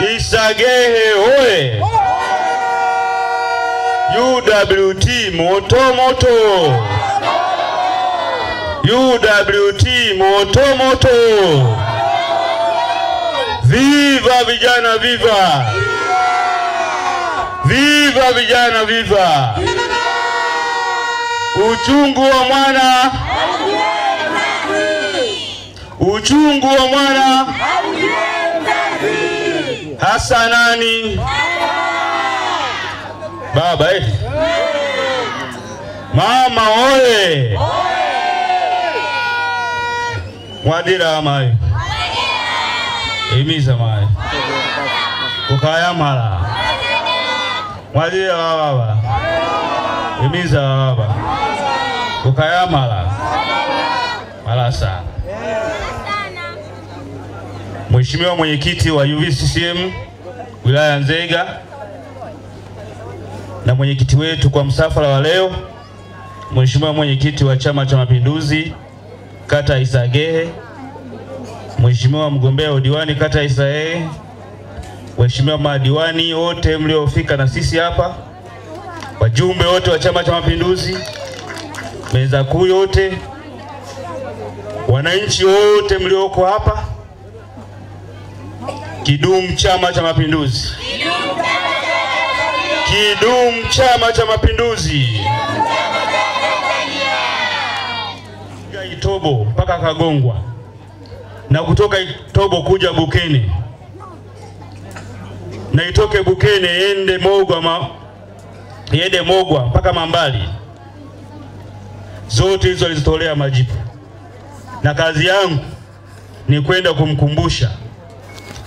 Isagehe oye! UWT moto moto! UWT moto moto! Viva vijana viva! Viva vijana viva! Uchungu wa mwana, uchungu wa mwana hasa nani? Baba mama oye! Mwadira mai imiza mai kukaya mala mwadira baba imiza baba kukaya mala sana. Mheshimiwa mwenyekiti wa UVCCM wilaya Nzega na mwenyekiti wetu kwa msafara wa leo, Mheshimiwa mwenyekiti wa Chama cha Mapinduzi kata Isagehe, Mheshimiwa mgombea udiwani kata Isagehe, Mheshimiwa madiwani wote mliofika na sisi hapa, wajumbe wote wa Chama cha Mapinduzi, meza kuu yote, wananchi wote mlioko hapa, kidumu Chama cha Mapinduzi! Kidumu Chama cha Mapinduzi! Itobo mpaka Kagongwa na kutoka Itobo kuja Bukene na itoke Bukene yende Mogwa mpaka Mambali, zote hizo alizitolea majibu, na kazi yangu ni kwenda kumkumbusha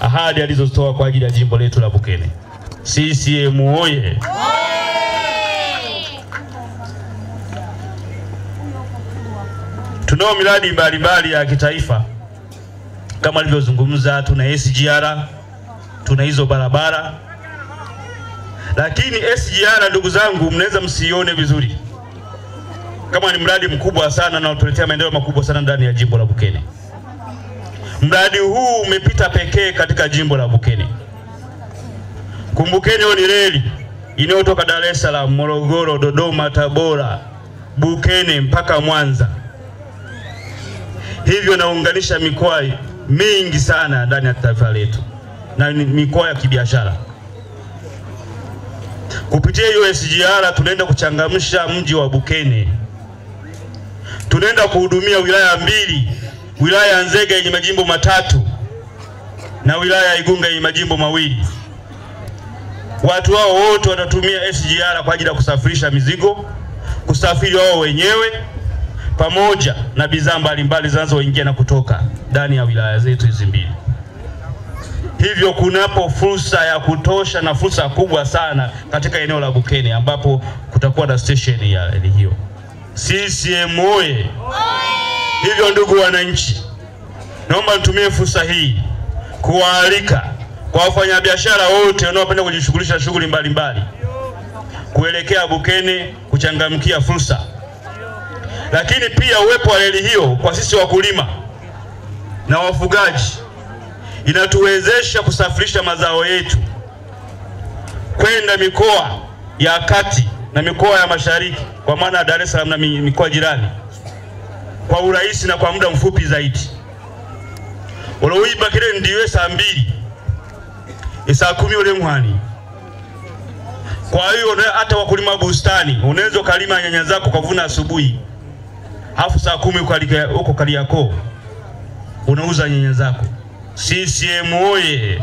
ahadi alizozitoa kwa ajili ya jimbo letu la Bukene. CCM oye! Tunao miradi mbalimbali ya kitaifa kama alivyozungumza. Tuna SGR, tuna hizo barabara, lakini SGR ndugu zangu mnaweza msione vizuri kama ni mradi mkubwa sana na utuletea maendeleo makubwa sana ndani ya jimbo la Bukene. Mradi huu umepita pekee katika jimbo la Bukene. Kumbukeni ni reli inayotoka Dar es Salaam, Morogoro, Dodoma, Tabora, Bukene mpaka Mwanza. Hivyo naunganisha mikoa mingi sana ndani ya taifa letu na mikoa ya kibiashara. Kupitia hiyo SGR tunaenda kuchangamsha mji wa Bukene. Tunaenda kuhudumia wilaya mbili, wilaya ya Nzega yenye majimbo matatu na wilaya ya Igunga yenye majimbo mawili. Watu wao wote watatumia SGR kwa ajili ya kusafirisha mizigo, kusafiri wao wenyewe, pamoja na bidhaa mbalimbali zinazoingia na kutoka ndani ya wilaya zetu hizi mbili. Hivyo kunapo fursa ya kutosha na fursa kubwa sana katika eneo la Bukene ambapo kutakuwa na station ya hiyo. CCM oye! Hivyo ndugu wananchi, naomba nitumie fursa hii kuwaalika kwa wafanyabiashara wote wanaopenda kujishughulisha shughuli mbalimbali kuelekea Bukene kuchangamkia fursa. Lakini pia uwepo wa reli hiyo kwa sisi wakulima na wafugaji inatuwezesha kusafirisha mazao yetu kwenda mikoa ya kati na mikoa ya mashariki, kwa maana Dar es Salaam na mikoa jirani, kwa urahisi na kwa muda mfupi zaidi. Oloiba kile ndiwe saa 2 saa 10 ule mwani. Kwa hiyo hata wakulima bustani unaweza kalima nyanya zako kuvuna asubuhi, alafu saa 10 uko Kariakoo unauza nyanya zako. CCM oye!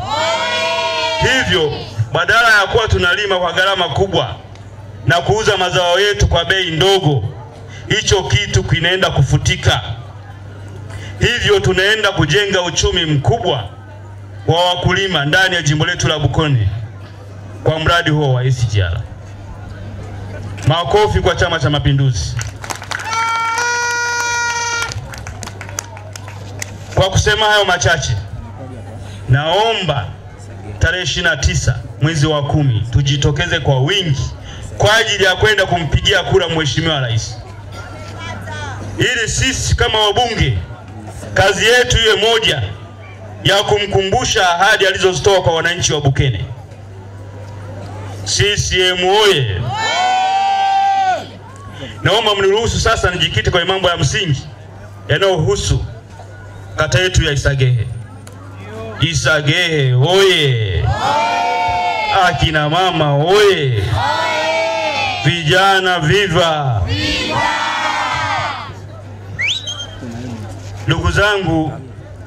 Hivyo badala ya kuwa tunalima kwa gharama kubwa na kuuza mazao yetu kwa bei ndogo, hicho kitu kinaenda kufutika. Hivyo tunaenda kujenga uchumi mkubwa wa wakulima ndani ya jimbo letu la Bukene kwa mradi huo wa SGR. Makofi kwa Chama cha Mapinduzi. Kwa kusema hayo machache, naomba tarehe 29 mwezi wa 10 tujitokeze kwa wingi kwa ajili ya kwenda kumpigia kura Mheshimiwa Rais, ili sisi kama wabunge kazi yetu iwe moja, ya kumkumbusha ahadi alizozitoa kwa wananchi wa Bukene. CCM oye! Naomba mniruhusu sasa nijikite kwa mambo ya msingi yanayohusu kata yetu ya Isagehe. Isagehe oye! Akina mama oye! Vijana viva! Ndugu zangu,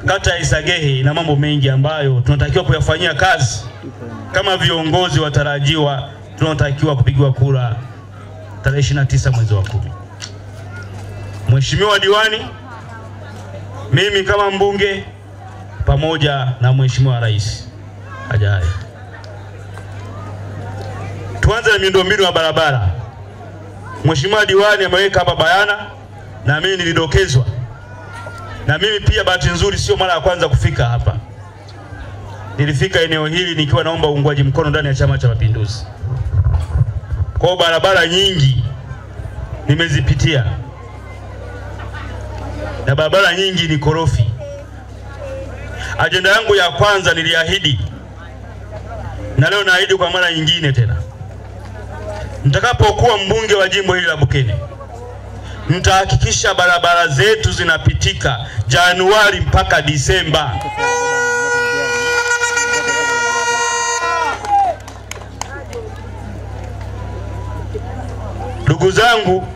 kata ya Isagehe ina mambo mengi ambayo tunatakiwa kuyafanyia kazi. Kama viongozi watarajiwa, tunatakiwa kupigiwa kura tarehe 29 mwezi wa 10. Mheshimiwa diwani, mimi kama mbunge pamoja na Mheshimiwa Rais ajaye. Tuanze na miundombinu ya barabara. Mheshimiwa diwani ameweka hapa bayana na mimi nilidokezwa. Na mimi pia bahati nzuri sio mara ya kwanza kufika hapa. Nilifika eneo hili nikiwa naomba uungwaji mkono ndani ya Chama cha Mapinduzi. Kwa barabara nyingi nimezipitia. Na barabara nyingi ni korofi. Ajenda yangu ya kwanza niliahidi, na leo naahidi kwa mara nyingine tena. Nitakapokuwa mbunge wa jimbo hili la Bukene, nitahakikisha barabara zetu zinapitika Januari mpaka Disemba. Ndugu zangu,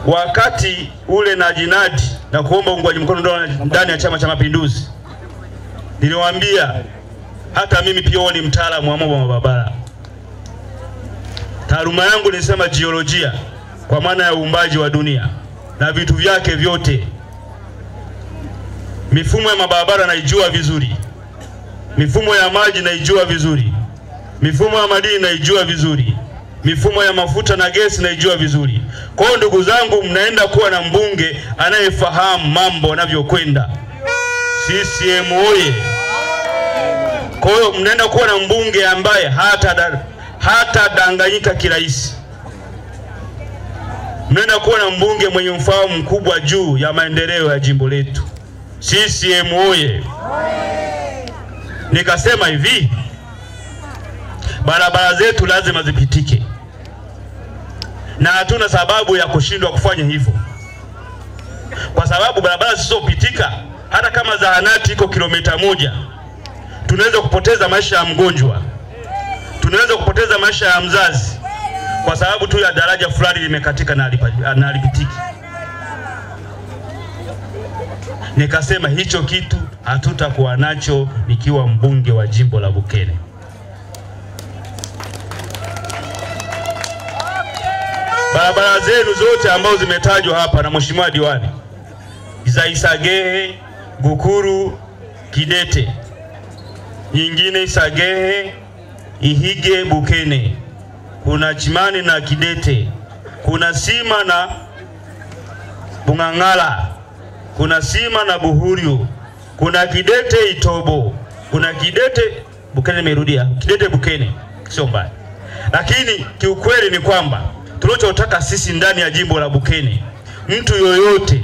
wakati ule na jinadi na kuomba uungwaji mkono ndani ya Chama cha Mapinduzi, niliwaambia hata mimi pia ni mtaalamu wa mambo ya barabara. Taaluma yangu nisema jiolojia, kwa maana ya uumbaji wa dunia na vitu vyake vyote. Mifumo ya mabarabara naijua vizuri, mifumo ya maji naijua vizuri, mifumo ya madini naijua vizuri, mifumo ya mafuta na gesi naijua vizuri. Kwa hiyo ndugu zangu, mnaenda kuwa na mbunge anayefahamu mambo yanavyokwenda. CCM oye! Kwa hiyo mnaenda kuwa na mbunge ambaye hata danganyika kirahisi. Mnaenda kuwa na mbunge mwenye ufahamu mkubwa juu ya maendeleo ya jimbo letu. CCM oye! Nikasema hivi, barabara zetu lazima zipitike. Na hatuna sababu ya kushindwa kufanya hivyo. Kwa sababu barabara zisizopitika, hata kama zahanati iko kilomita 1, tunaweza kupoteza maisha ya mgonjwa. Tunaweza kupoteza maisha ya mzazi kwa sababu tu ya daraja fulani limekatika na halipitiki. Nikasema hicho kitu hatutakuwa nacho nikiwa mbunge wa jimbo la Bukene. Barabara zenu zote ambazo zimetajwa hapa na Mheshimiwa diwani, za Isagehe, Gukuru, Kidete, nyingine Isagehe, Ihige, Bukene, kuna Chimani na Kidete, kuna Sima na Bungangala, kuna Sima na Buhurio, kuna Kidete Itobo, kuna Kidete Bukene, nimerudia Kidete Bukene, sio mbaya. Lakini kiukweli ni kwamba tunachotaka sisi ndani ya jimbo la Bukene, mtu yoyote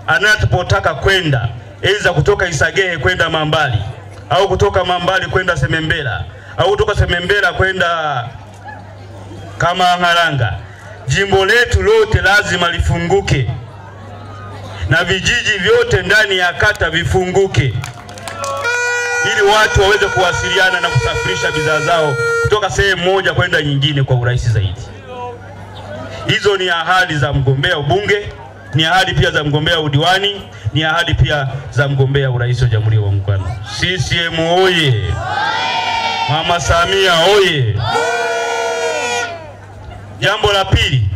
anapotaka kwenda aidha kutoka Isagehe kwenda Mambali, au kutoka Mambali kwenda Semembela, au kutoka Semembela kwenda Kamangalanga, jimbo letu lote lazima lifunguke na vijiji vyote ndani ya kata vifunguke, ili watu waweze kuwasiliana na kusafirisha bidhaa zao kutoka sehemu moja kwenda nyingine kwa urahisi zaidi. Hizo ni ahadi za mgombea ubunge, ni ahadi pia za mgombea udiwani, ni ahadi pia za mgombea urais wa Jamhuri ya Muungano. CCM oye! Mama Samia oye! Jambo la pili,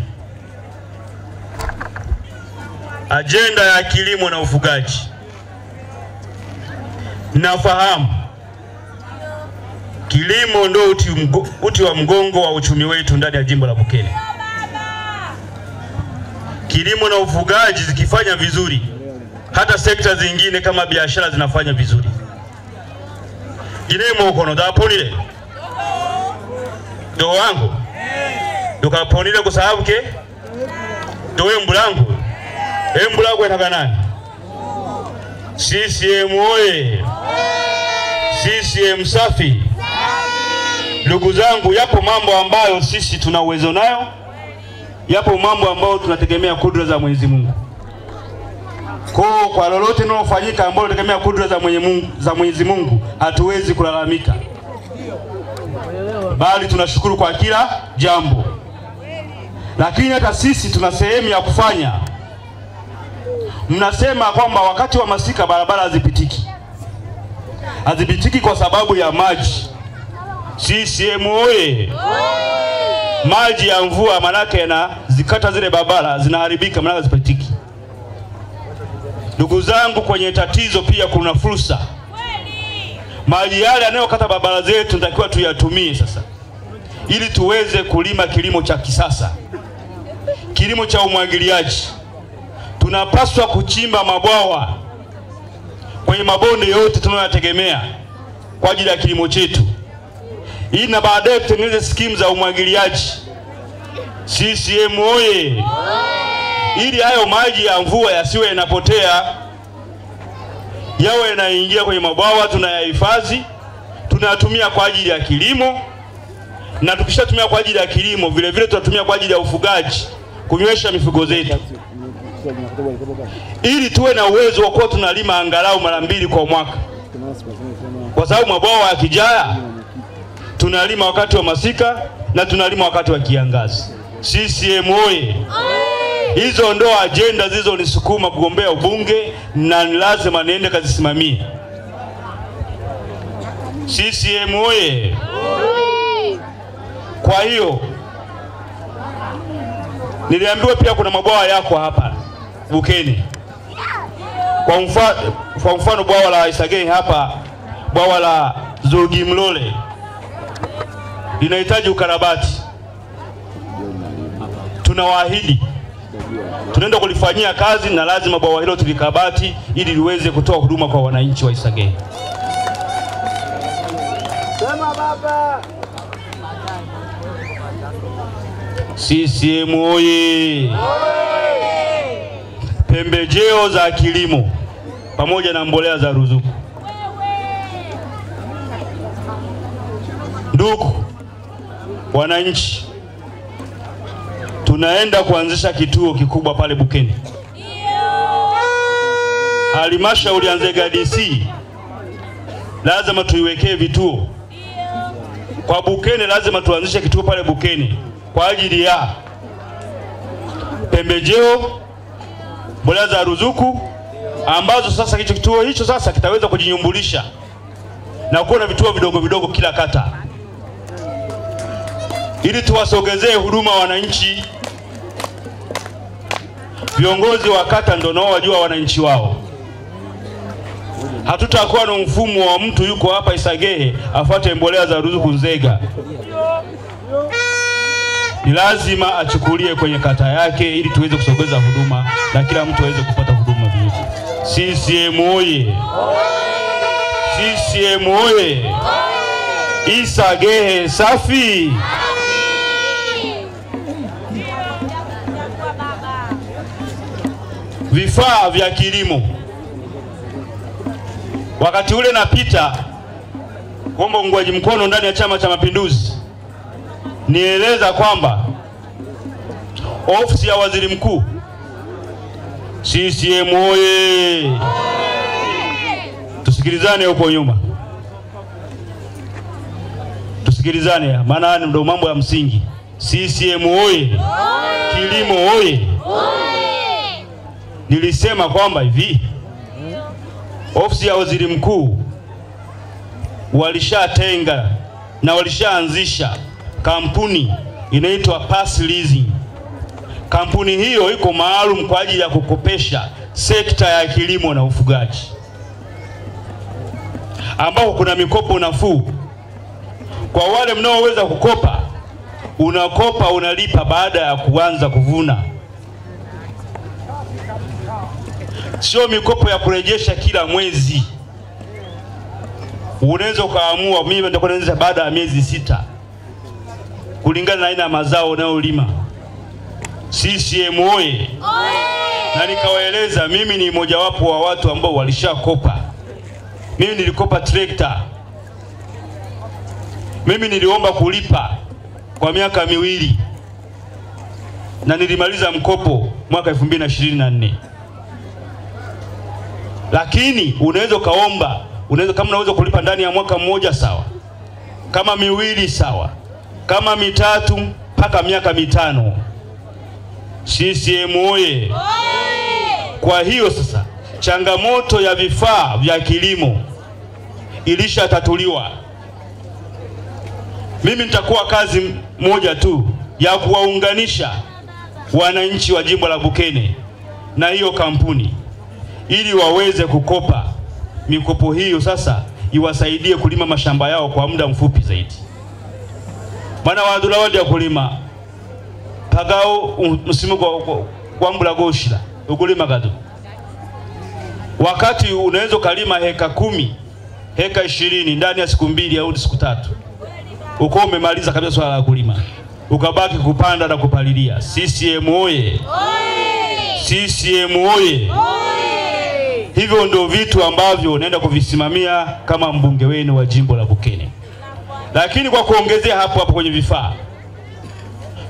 ajenda ya kilimo na ufugaji. Nafahamu kilimo ndio uti wa mgongo wa uchumi wetu ndani ya jimbo la Bukene. Kilimo na ufugaji zikifanya vizuri, hata sekta zingine kama biashara zinafanya vizuri. Kilimo ukono daponile do wangu dokaponile kwa sababu ke do embulangu embulangu etaga nani CCM oye! CCM safi! Ndugu zangu, yapo mambo ambayo sisi tuna uwezo nayo, yapo mambo ambayo tunategemea kudra za Mwenyezi Mungu. Kwa lolote linalofanyika ambalo tunategemea kudra za Mwenyezi Mungu, hatuwezi kulalamika, bali tunashukuru kwa kila jambo. Lakini hata sisi tuna sehemu ya kufanya. Mnasema kwamba wakati wa masika barabara hazipitiki. Hazipitiki kwa sababu ya maji. CCM oye! Maji ya mvua manake yanazikata zile barabara, zinaharibika, manake hazipitiki. Ndugu zangu, kwenye tatizo pia kuna fursa. Maji yale yanayokata barabara zetu tunatakiwa tuyatumie sasa, ili tuweze kulima kilimo cha kisasa, kilimo cha umwagiliaji. Tunapaswa kuchimba mabwawa kwenye mabonde yote tunayotegemea kwa ajili ya kilimo chetu, ili na baadaye tutengeneze skimu za umwagiliaji. CCM oye! Ili hayo maji ya mvua yasiwe yanapotea, yawe yanaingia kwenye mabwawa, tunayahifadhi, tunayatumia kwa ajili ya kilimo. Na tukishatumia kwa ajili ya kilimo, vile vile tutatumia kwa ajili ya ufugaji, kunywesha mifugo zetu, ili tuwe na uwezo wa kuwa tunalima angalau mara 2 kwa mwaka. Kwa sababu mabwawa yakijaa, tunalima wakati wa masika na tunalima wakati wa kiangazi. CCM oye! Hizo ndo agenda zilizonisukuma kugombea ubunge, na ni lazima niende kazisimamie. CCM oye! Kwa hiyo niliambiwa pia kuna mabwawa yako hapa Bukene. Kwa mfano bwawa la Isageni hapa, bwawa la Zurugimlole linahitaji ukarabati. Tunawaahidi tunaenda kulifanyia kazi, na lazima bwawa hilo tulikarabati ili liweze kutoa huduma kwa wananchi wa Isageni. Sema baba! CCM oye! Pembejeo za kilimo pamoja na mbolea za ruzuku. Ndugu wananchi, tunaenda kuanzisha kituo kikubwa pale Bukene. Halmashauri ya Nzega DC lazima tuiwekee vituo. Kwa Bukene lazima tuanzishe kituo pale Bukene kwa ajili ya pembejeo, mbolea za ruzuku, ambazo sasa kituo hicho sasa kitaweza kujinyumbulisha na kuwa na vituo vidogo vidogo kila kata, ili tuwasogezee huduma wananchi. Viongozi wa kata ndio nao wajua wananchi wao. Hatutakuwa na mfumo wa mtu yuko hapa Isagehe afuate mbolea za ruzuku Nzega. Ni lazima achukulie kwenye kata yake, ili tuweze kusogeza huduma na kila mtu aweze kupata huduma vizuri. CCM oye! CCM oye! Isagehe safi! Vifaa vya kilimo. Wakati ule napita kuomba uungwaji mkono ndani ya Chama cha Mapinduzi, nieleza kwamba ofisi ya waziri mkuu, CCM oye! Tusikilizane huko nyuma, tusikilizane, maana ndio mambo ya msingi. CCM oye! Kilimo oye! Nilisema kwamba hivi, ofisi ya waziri mkuu walishatenga na walishaanzisha kampuni inaitwa Pass Leasing. Kampuni hiyo iko maalum kwa ajili ya kukopesha sekta ya kilimo na ufugaji, ambao kuna mikopo nafuu. Kwa wale mnaoweza kukopa, unakopa unalipa baada ya kuanza kuvuna. Sio mikopo ya kurejesha kila mwezi. Unaweza kaamua mimi ndio kuanza baada ya miezi 6 kulingana na aina ya mazao unayolima. CCM oye! Na nikawaeleza mimi ni mojawapo wa watu ambao walishakopa. Mimi nilikopa trekta. Mimi niliomba kulipa kwa miaka 2 na nilimaliza mkopo mwaka 2024. Lakini unaweza kaomba, kama unaweza kulipa ndani ya mwaka mmoja sawa, kama 2 sawa, kama 3 mpaka miaka 5. CCM oye! Kwa hiyo sasa changamoto ya vifaa vya kilimo ilishatatuliwa. Mimi nitakuwa kazi moja tu ya kuwaunganisha wananchi wa jimbo la Bukene na hiyo kampuni ili waweze kukopa mikopo hiyo, sasa iwasaidie kulima mashamba yao kwa muda mfupi zaidi. Bana wadula wadi ya kulima pagao msimu kwa mbula goshila ukulima gado. Wakati unaweza kalima heka 10, heka 20 ndani ya siku 2 au siku 3. Uko umemaliza kabisa swala la kulima. Ukabaki kupanda na kupalilia. CCM oye! CCM oye! Hivyo ndio vitu ambavyo naenda kuvisimamia kama mbunge wenu wa jimbo la Bukene. Lakini kwa kuongezea hapo kwenye vifaa,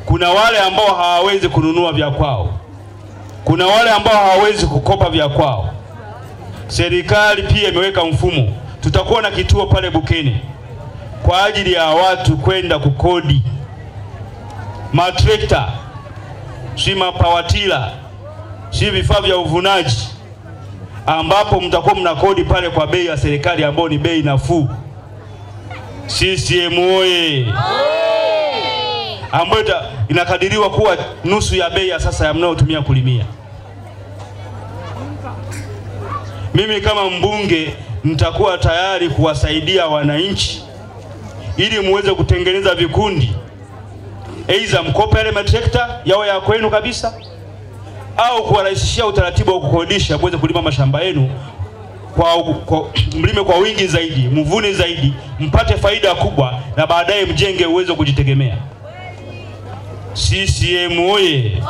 kuna wale ambao hawawezi kununua vya kwao. Kuna wale ambao hawawezi kukopa vya kwao. Serikali pia imeweka mfumo. Tutakuwa na kituo pale Bukene kwa ajili ya watu kwenda kukodi matrekta, si mapawatila, si vifaa vya uvunaji, ambapo mtakuwa mnakodi pale kwa bei ya serikali ambayo ni bei nafuu. CCM oye! Ambayo inakadiriwa kuwa nusu ya bei ya sasa ya mnaotumia kulimia. Mimi kama mbunge nitakuwa tayari kuwasaidia wananchi ili muweze kutengeneza vikundi, aidha mkope yale matrekta yao ya kwenu kabisa, au kuwarahisishia utaratibu wa kukodisha muweze kulima mashamba yenu mlime kwa wingi zaidi, mvune zaidi, mpate faida kubwa na baadaye mjenge uwezo kujitegemea. CCM oye!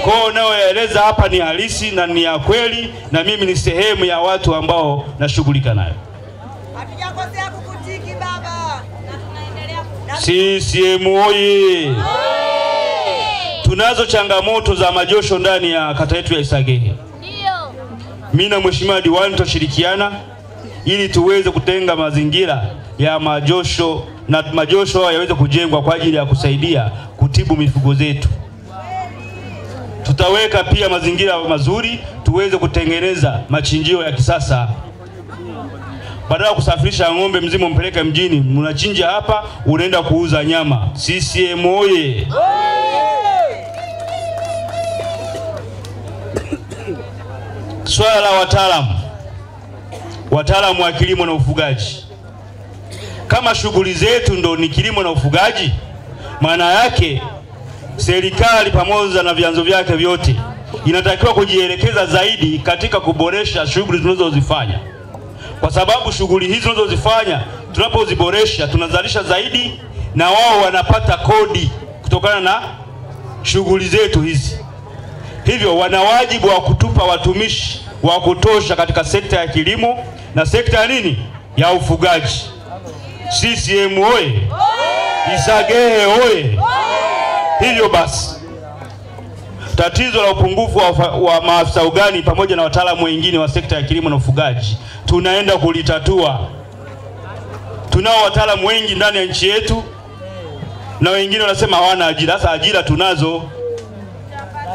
Kwa nayoeleza hapa ni halisi na ni ya kweli, na mimi ni sehemu ya watu ambao nashughulika nayo. Hatujakosea kukutiki baba. Na tunaendelea. CCM oye! Tunazo changamoto za majosho ndani ya kata yetu ya Isagehe. Ndio. Mimi na mheshimiwa diwani tutashirikiana ili tuweze kutenga mazingira ya majosho, na majosho yaweze kujengwa kwa ajili ya kusaidia kutibu mifugo zetu. Tutaweka pia mazingira mazuri tuweze kutengeneza machinjio ya kisasa. Badala ya kusafirisha ng'ombe mzima mpeleke mjini, mnachinja hapa, unaenda kuuza nyama. CCM oye! Swala la wataalamu wa kilimo na ufugaji. Kama shughuli zetu ndo ni kilimo na ufugaji, maana yake serikali pamoja na vyanzo vyake vyote inatakiwa kujielekeza zaidi katika kuboresha shughuli tunazozifanya. Kwa sababu shughuli hizi tunazozifanya, tunapoziboresha tunazalisha zaidi, na wao wanapata kodi kutokana na shughuli zetu hizi. Hivyo wana wajibu wa kutupa watumishi wa kutosha katika sekta ya kilimo na sekta ya nini? Ya ufugaji. CCM oye! Isagehe oye! Hivyo basi tatizo la upungufu wa maafisa ugani pamoja na wataalamu wengine wa sekta ya kilimo na ufugaji tunaenda kulitatua. Tunao wataalamu wengi ndani ya nchi yetu na wengine wanasema hawana ajira. Sasa ajira tunazo.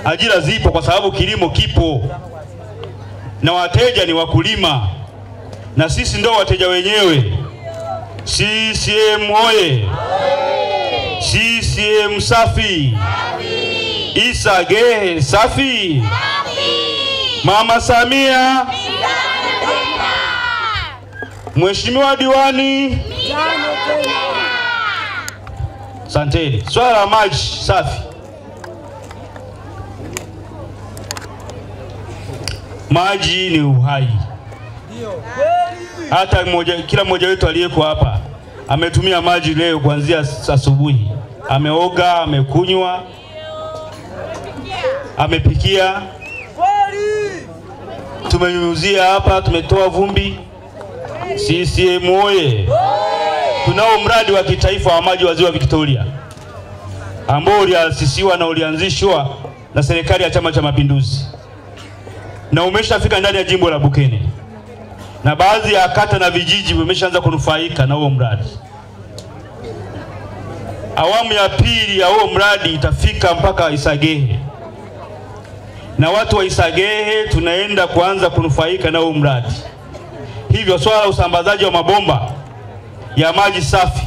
Ajira zipo kwa sababu kilimo kipo na wateja ni wakulima, na sisi ndio wateja wenyewe. CCM oye! CCM safi! Isagehe safi! Mama Samia! Mheshimiwa diwani! Asanteni. Swala la maji safi. Maji ni uhai. Hata kila mmoja wetu aliyeko hapa ametumia maji leo kuanzia asubuhi. Ameoga, amekunywa, amepikia. tumenyunyuzia hapa, tumetoa vumbi. CCM oye! Tunao mradi wa kitaifa wa maji wa Ziwa Victoria ambao uliasisiwa na ulianzishwa na serikali ya Chama cha Mapinduzi na umeshafika ndani ya jimbo la Bukene, na baadhi ya kata na vijiji vimeshaanza kunufaika na huo mradi. Awamu ya pili ya huo mradi itafika mpaka Isagehe, na watu wa Isagehe tunaenda kuanza kunufaika na huo mradi. Hivyo swala la usambazaji wa mabomba ya maji safi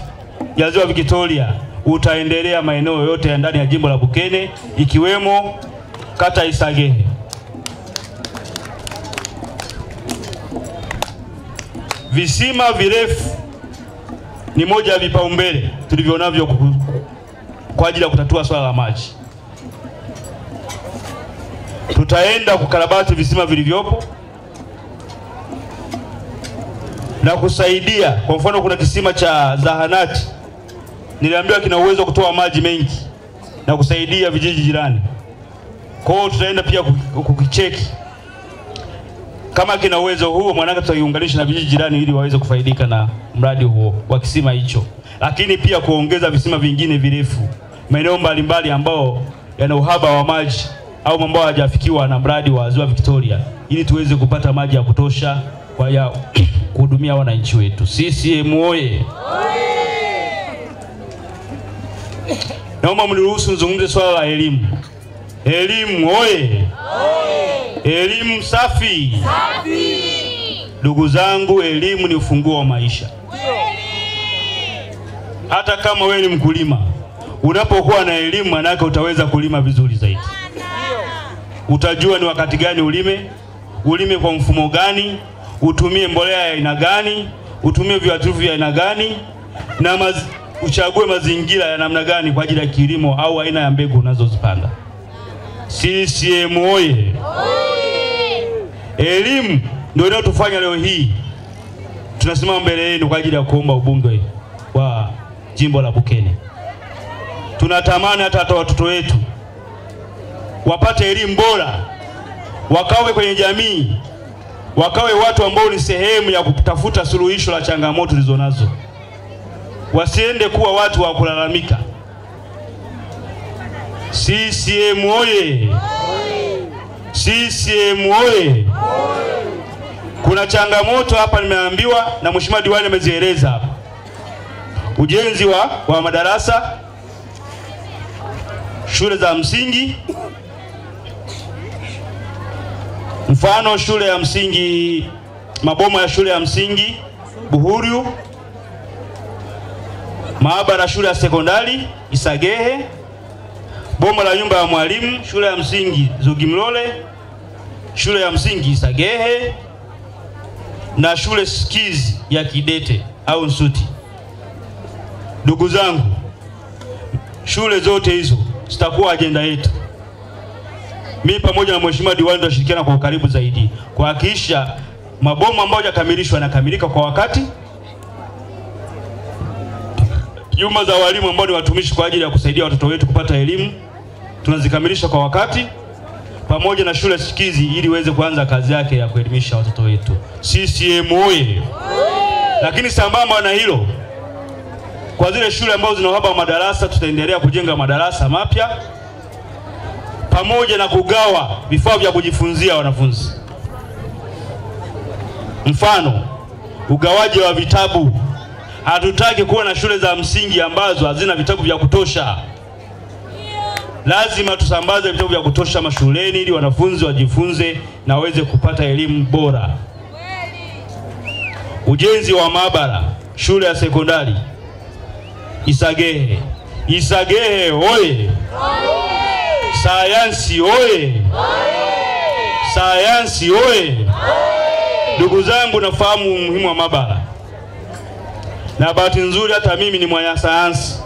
ya Ziwa Victoria utaendelea maeneo yote ya ndani ya jimbo la Bukene, ikiwemo kata Isagehe. Visima virefu ni moja ya vipaumbele tulivyonavyo kwa ajili ya kutatua swala la maji. Tutaenda kukarabati visima vilivyopo na kusaidia. Kwa mfano, kuna kisima cha zahanati niliambiwa kina uwezo wa kutoa maji mengi na kusaidia vijiji jirani. Kwa hiyo tutaenda pia kukicheki kama kina uwezo huo, mwanaka tutaiunganisha na vijiji jirani ili waweze kufaidika na mradi huo wa kisima hicho. Lakini pia kuongeza visima vingine virefu maeneo mbalimbali ambao yana uhaba wa maji au ambao hawajafikiwa na mradi wa Ziwa Victoria, ili tuweze kupata maji ya kutosha kwa ya kuhudumia wananchi wetu. CCM oye! Naomba mniruhusu nizungumze swala la elimu. Elimu oye! Elimu safi. Ndugu zangu, elimu ni ufunguo wa maisha. Hata kama wewe ni mkulima, unapokuwa na elimu manake utaweza kulima vizuri zaidi. Utajua ni wakati gani ulime kwa mfumo gani, utumie mbolea ya aina gani, utumie viuatilifu vya aina gani, na uchague mazingira ya namna gani kwa ajili ya kilimo au aina ya mbegu unazozipanda. CCM oye! Elimu ndio inayotufanya leo hii tunasimama mbele yenu kwa ajili ya kuomba ubunge wa jimbo la Bukene. Tunatamani hata watoto wetu wapate elimu bora, wakawe kwenye jamii, wakawe watu ambao ni sehemu ya kutafuta suluhisho la changamoto tulizonazo. Wasiende kuwa watu wa kulalamika. CCM oye! CCM oye! Kuna changamoto hapa nimeambiwa na mheshimiwa diwani amezieleza hapa. Ujenzi wa madarasa shule za msingi. Mfano shule ya msingi, maboma ya shule ya msingi Buhuru, maabara shule ya sekondari Isagehe, boma la nyumba ya mwalimu shule ya msingi Zugimlole, shule ya msingi Isagehe, na shule skizi ya Kidete au Nsuti. Ndugu zangu, shule zote hizo zitakuwa ajenda yetu. Mimi pamoja na mheshimiwa diwani tutashirikiana kwa karibu zaidi kuhakikisha maboma ambayo hayakamilishwa yanakamilika kwa wakati. Nyumba za walimu ambao ni watumishi kwa ajili ya kusaidia watoto wetu kupata elimu tunazikamilisha kwa wakati, pamoja na shule sikizi ili iweze kuanza kazi yake ya kuelimisha watoto wetu. CCM oye! Lakini sambamba na hilo, kwa zile shule ambazo zina uhaba wa madarasa tutaendelea kujenga madarasa mapya pamoja na kugawa vifaa vya kujifunzia wanafunzi. Mfano, ugawaji wa vitabu. Hatutaki kuwa na shule za msingi ambazo hazina vitabu vya kutosha. Lazima tusambaze vitabu vya kutosha mashuleni ili wanafunzi wajifunze na waweze kupata elimu bora. Ujenzi wa maabara shule ya sekondari Isagehe. Isagehe oye! Sayansi oye! Sayansi oye! Ndugu zangu, nafahamu umuhimu wa maabara, na bahati nzuri hata mimi ni mwana sayansi.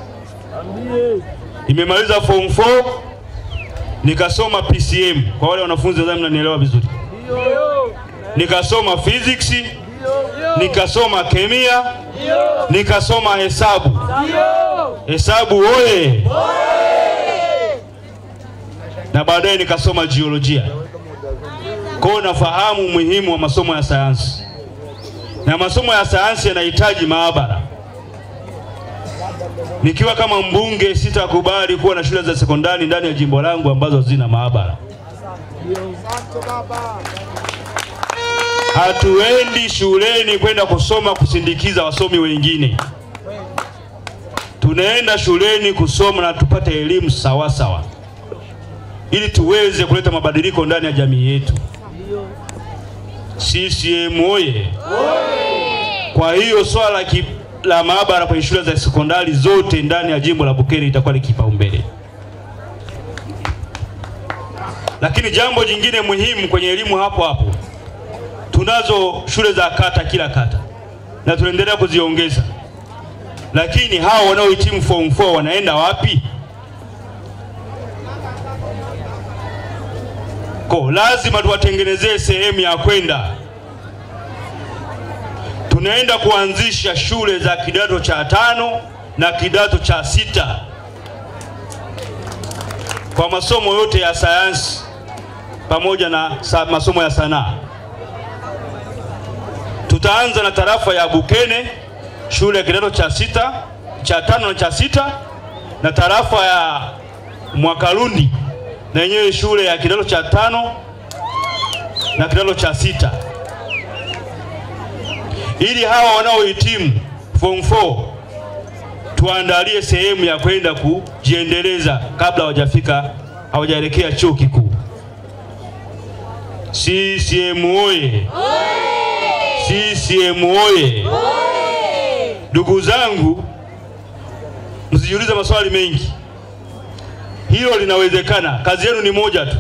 Nimemaliza form 4 nikasoma PCM, kwa wale wanafunzi wazao mnanielewa vizuri. Nikasoma physics, nikasoma kemia, nikasoma hesabu. Hesabu oye! Na baadaye nikasoma jiolojia. Kwa nafahamu umuhimu wa masomo ya sayansi, na masomo ya sayansi yanahitaji maabara. Nikiwa kama mbunge sitakubali kuwa na shule za sekondari ndani ya jimbo langu ambazo zina maabara. Hatuendi shuleni kwenda kusoma kusindikiza wasomi wengine. Tunaenda shuleni kusoma na tupate elimu sawa sawa, ili tuweze kuleta mabadiliko ndani ya jamii yetu. CCM oye! Kwa hiyo swala la maabara kwenye shule za sekondari zote ndani ya jimbo la Bukene itakuwa ni kipaumbele. Lakini jambo jingine muhimu kwenye elimu hapo, tunazo shule za kata kila kata na tunaendelea kuziongeza. Lakini hao wanaohitimu form 4 wanaenda wapi? Lazima tuwatengenezee sehemu ya kwenda. Tunaenda kuanzisha shule za kidato cha 5 na kidato cha 6 kwa masomo yote ya sayansi pamoja na masomo ya sanaa. Tutaanza na tarafa ya Bukene, shule ya kidato cha 6, cha 5 na cha 6, na tarafa ya Mwakalundi na yenyewe shule ya kidato cha 5 na kidato cha 6, ili hawa wanaohitimu form 4 tuandalie sehemu ya kwenda kujiendeleza kabla hawajaelekea chuo kikuu. CCM oye! CCM oye! Ndugu zangu, msijiulize maswali mengi. Hilo linawezekana. Kazi yenu ni moja tu.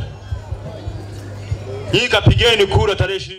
Hii kapigeni kura tarehe 20.